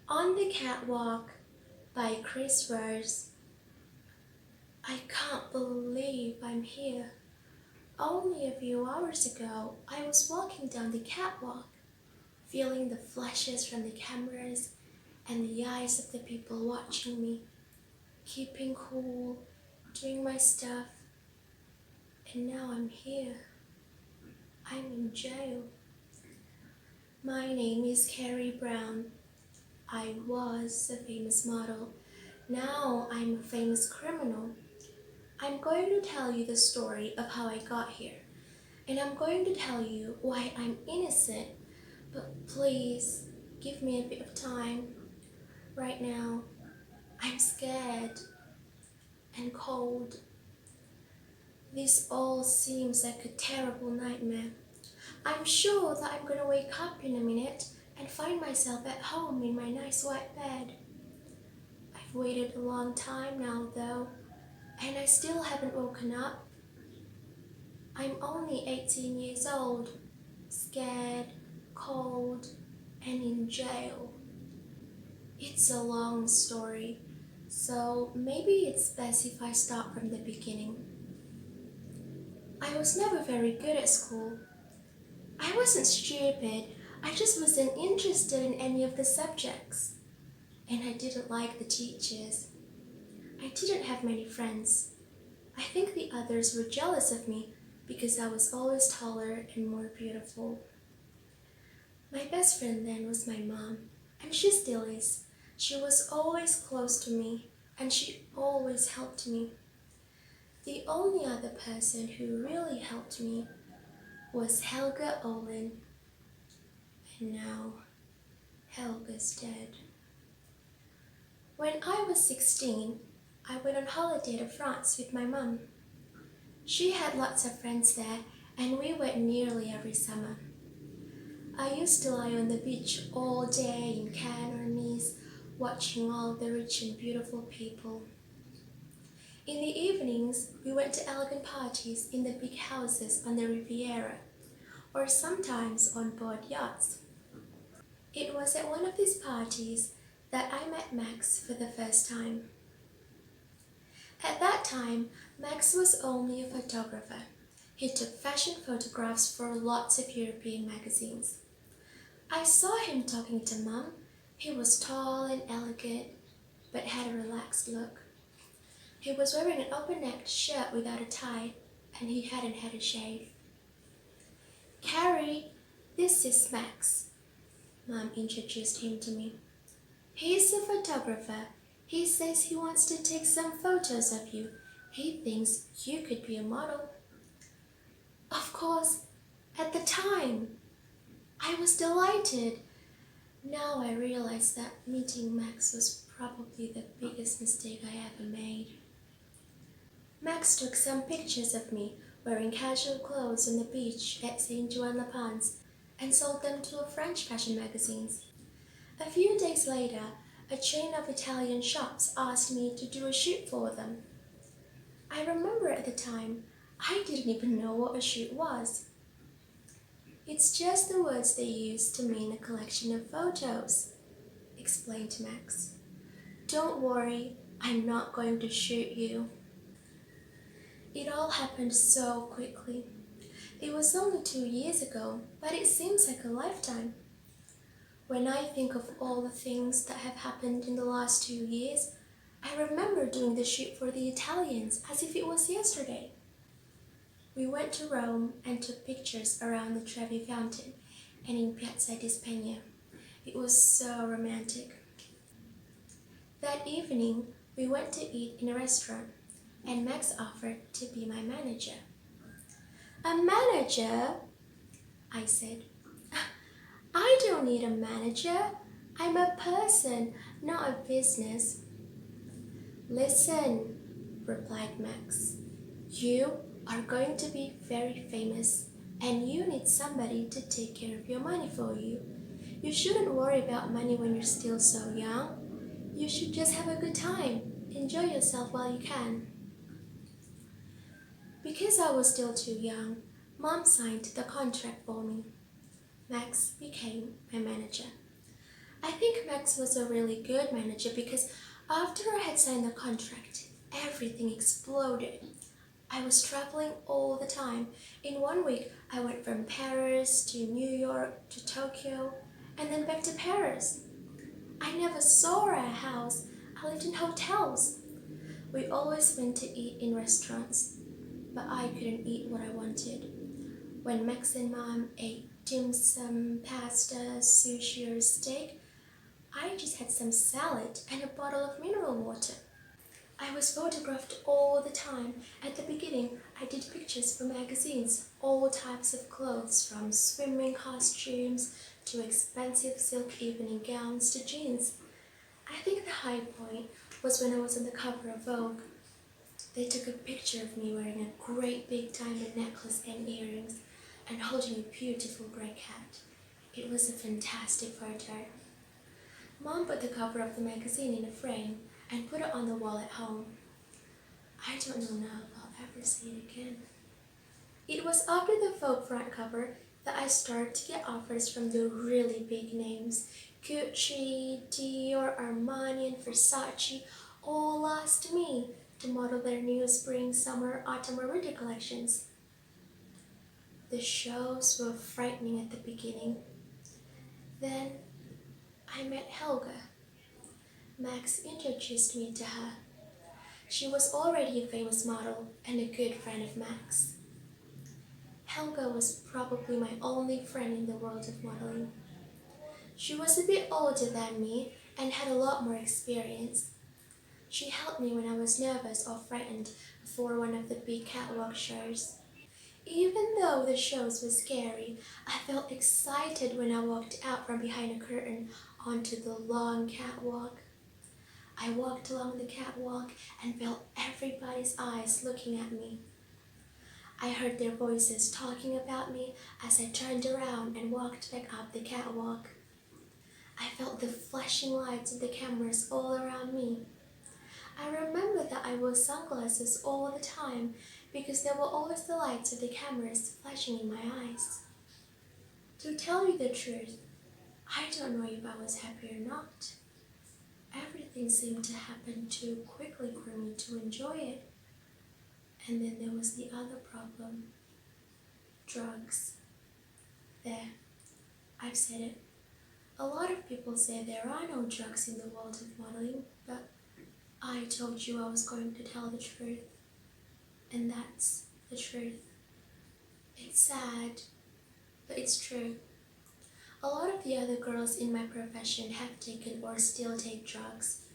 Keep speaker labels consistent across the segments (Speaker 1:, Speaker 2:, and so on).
Speaker 1: On the Catwalk by Chris Rose. I can't believe I'm here. Only a few hours ago, I was walking down the catwalk, feeling the flashes from the cameras and the eyes of the people watching me, keeping cool, doing my stuff, and now I'm here. I'm in jail. My name is Carrie Brown. I was a famous model. Now I'm a famous criminal. I'm going to tell you the story of how I got here, and I'm going to tell you why I'm innocent, but please give me a bit of time. Right now, I'm scared and cold. This all seems like a terrible nightmare. I'm sure that I'm gonna wake up in a minute and find myself at home in my nice white bed. I've waited a long time now though, and I still haven't woken up. I'm only 18 years old, scared, cold, and in jail. It's a long story, so maybe it's best if I start from the beginning. I was never very good at school. I wasn't stupid, I just wasn't interested in any of the subjects. And I didn't like the teachers. I didn't have many friends. I think the others were jealous of me because I was always taller and more beautiful. My best friend then was my mom, and she still is. She was always close to me, and she always helped me. The only other person who really helped me was Helga Olin, and now Helga's dead. When I was 16, I went on holiday to France with my mum. She had lots of friends there, and we went nearly every summer. I used to lie on the beach all day in Cannes or Nice, watching all the rich and beautiful people. In the evenings, we went to elegant parties in the big houses on the Riviera, or sometimes on board yachts. It was at one of these parties that I met Max for the first time. At that time, Max was only a photographer. He took fashion photographs for lots of European magazines. I saw him talking to Mum. He was tall and elegant, but had a relaxed look. He was wearing an open-necked shirt without a tie, and he hadn't had a shave. Carrie, this is Max. Mum introduced him to me. He's a photographer. He says he wants to take some photos of you. He thinks you could be a model. Of course, at the time, I was delighted. Now I realize that meeting Max was probably the biggest mistake I ever made. Max took some pictures of me wearing casual clothes on the beach at Saint-Jean-le-Pins and sold them to French fashion magazines. A few days later, a chain of Italian shops asked me to do a shoot for them. I remember at the time, I didn't even know what a shoot was. It's just the words they use to mean a collection of photos, explained Max. Don't worry, I'm not going to shoot you. It all happened so quickly. It was only 2 years ago, but it seems like a lifetime. When I think of all the things that have happened in the last 2 years, I remember doing the shoot for the Italians as if it was yesterday. We went to Rome and took pictures around the Trevi Fountain and in Piazza di Spagna. It was so romantic. That evening, we went to eat in a restaurant, and Max offered to be my manager. A manager? I said. I don't need a manager. I'm a person, not a business. Listen, replied Max. You are going to be very famous, and you need somebody to take care of your money for you. You shouldn't worry about money when you're still so young. You should just have a good time. Enjoy yourself while you can. Because I was still too young, Mom signed the contract for me. Max became my manager. I think think Max was a really good manager because after I had signed the contract, everything exploded. I was traveling all the time. In 1 week, I went from Paris to New York to Tokyo and then back to Paris. I never saw a house. I lived in hotels. We always went to eat in restaurants, but I couldn't eat what I wanted. When Max and Mom ate dim sum, pasta, sushi, or steak, I just had some salad and a bottle of mineral water. I was photographed all the time. At the beginning, I did pictures for magazines, all types of clothes from swimming costumes to expensive silk evening gowns to jeans. I think the high point was when I was on the cover of Vogue. They took a picture of me wearing a great big diamond necklace and earrings and holding a beautiful grey cat. It was a fantastic photo. Mom put the cover of the magazine in a frame and put it on the wall at home. I don't know now if I'll ever see it again. It was after the Vogue front cover that I started to get offers from the really big names. Gucci, Dior, Armani, and Versace all asked me to model their new spring, summer, autumn, or winter collections. The shows were frightening at the beginning. Then I met Helga. Max introduced me to her. She was already a famous model and a good friend of Max. Helga was probably my only friend in the world of modeling. She was a bit older than me and had a lot more experience. She helped me when I was nervous or frightened before one of the big catwalk shows. Even though the shows were scary, I felt excited when I walked out from behind a curtain onto the long catwalk. I walked along the catwalk and felt everybody's eyes looking at me. I heard their voices talking about me as I turned around and walked back up the catwalk. I felt the flashing lights of the cameras all around me. I remember that I wore sunglasses all the time because there were always the lights of the cameras flashing in my eyes. To tell you the truth, I don't know if I was happy or not. Everything seemed to happen too quickly for me to enjoy it. And then there was the other problem. Drugs. There, I've said it. A lot of people say there are no drugs in the world of modeling, but I told you I was going to tell the truth. And that's the truth. It's sad, but it's true. A lot of the other girls in my profession have taken or still take drugs.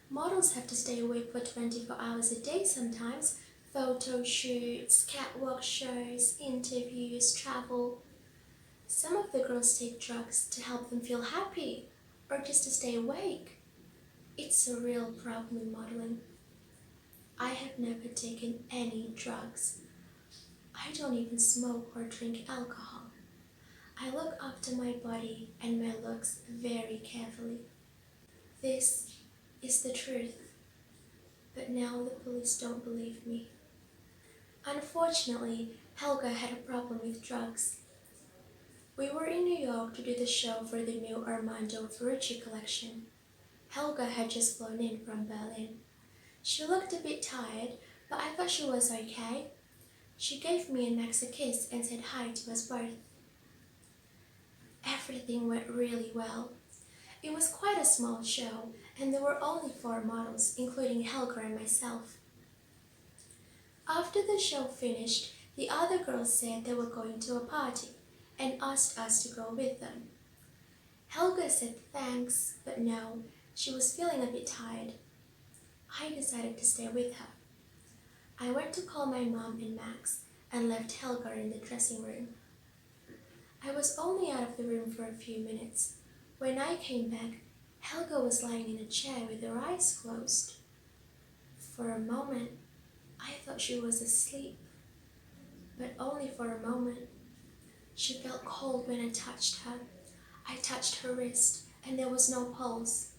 Speaker 1: Models have to stay awake for 24 hours a day sometimes. Photo shoots, catwalk shows, interviews, travel. Some of the girls take drugs to help them feel happy or just to stay awake. It's a real problem in modeling. I have never taken any drugs. I don't even smoke or drink alcohol. I look after my body and my looks very carefully. This is the truth, but now the police don't believe me. Unfortunately, Helga had a problem with drugs. We were in New York to do the show for the new Armando Ferrucci collection. Helga had just flown in from Berlin. She looked a bit tired, but I thought she was okay. She gave me and Max a kiss and said hi to us both. Everything went really well. It was quite a small show, and there were only 4 models, including Helga and myself. After the show finished, the other girls said they were going to a party and asked us to go with them. Helga said thanks, but no, she was feeling a bit tired. I decided to stay with her. I went to call my mom and Max and left Helga in the dressing room. I was only out of the room for a few minutes. When I came back, Helga was lying in a chair with her eyes closed. For a moment, I thought she was asleep, but only for a moment. She felt cold when I touched her. I touched her wrist, and there was no pulse.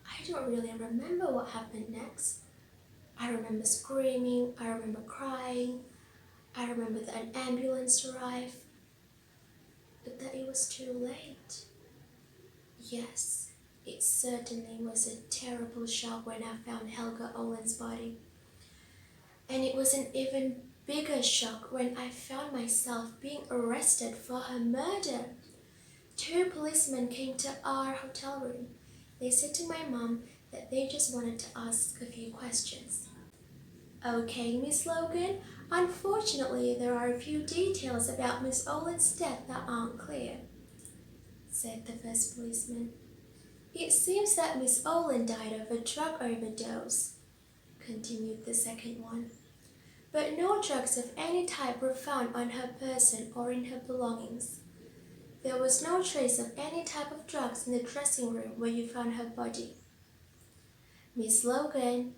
Speaker 1: I don't really remember what happened next. I remember screaming, I remember crying, I remember that an ambulance arrived, but that it was too late. Yes, it certainly was a terrible shock when I found Helga Olen's body. And it was an even bigger shock when I found myself being arrested for her murder. Two policemen came to our hotel room. They said to my mom that they just wanted to ask a few questions. Okay, Miss Logan, unfortunately there are a few details about Miss Olen's death that aren't clear, said the first policeman. It seems that Miss Olen died of a drug overdose, continued the second one. But no drugs of any type were found on her person or in her belongings. There was no trace of any type of drugs in the dressing room where you found her body. Miss Logan,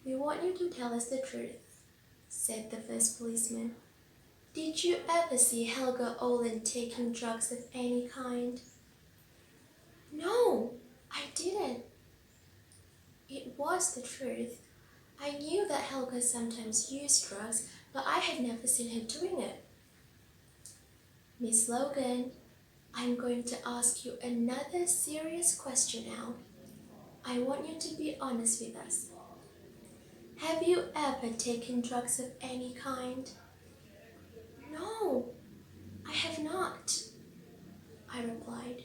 Speaker 1: we want you to tell us the truth, said the first policeman. Did you ever see Helga Olen taking drugs of any kind? No, I didn't. It was the truth. I knew that Helga sometimes used drugs, but I had never seen her doing it. Miss Logan, I'm going to ask you another serious question now. I want you to be honest with us. Have you ever taken drugs of any kind? No, I have not, I replied.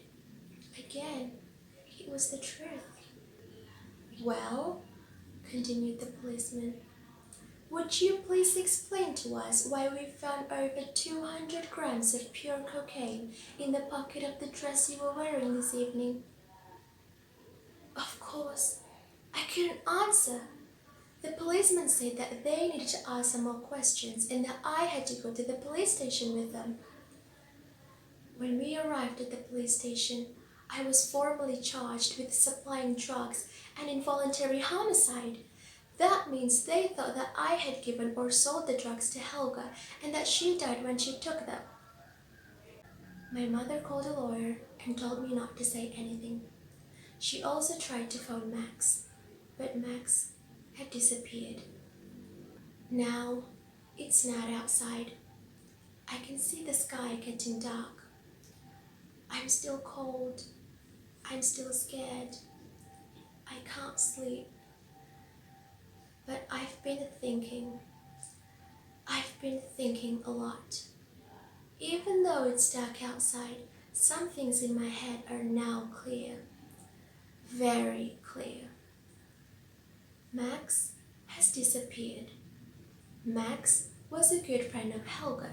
Speaker 1: Again, it was the truth. Well, continued the policeman, would you please explain to us why we found over 200 grams of pure cocaine in the pocket of the dress you were wearing this evening? Of course, I couldn't answer. The policeman said that they needed to ask some more questions and that I had to go to the police station with them. When we arrived at the police station, I was formally charged with supplying drugs and involuntary homicide. That means they thought that I had given or sold the drugs to Helga and that she died when she took them. My mother called a lawyer and told me not to say anything. She also tried to phone Max, but Max had disappeared. Now, it's night outside. I can see the sky getting dark. I'm still cold. I'm still scared. I can't sleep. But I've been thinking. I've been thinking a lot. Even though it's dark outside, some things in my head are now clear. Very clear. Max has disappeared. Max was a good friend of Helga.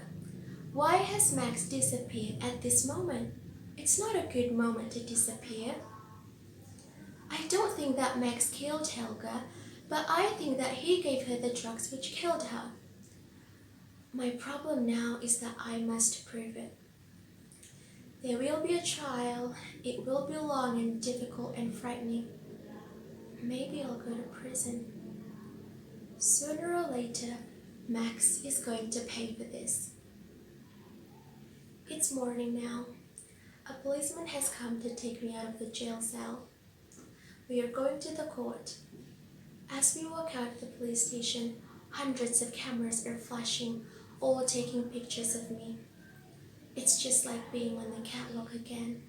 Speaker 1: Why has Max disappeared at this moment? It's not a good moment to disappear. I don't think that Max killed Helga, but I think that he gave her the drugs which killed her. My problem now is that I must prove it. There will be a trial. It will be long and difficult and frightening. Maybe I'll go to prison. Sooner or later, Max is going to pay for this. It's morning now. A policeman has come to take me out of the jail cell. We are going to the court. As we walk out of the police station, hundreds of cameras are flashing, all taking pictures of me. It's just like being on the catwalk again.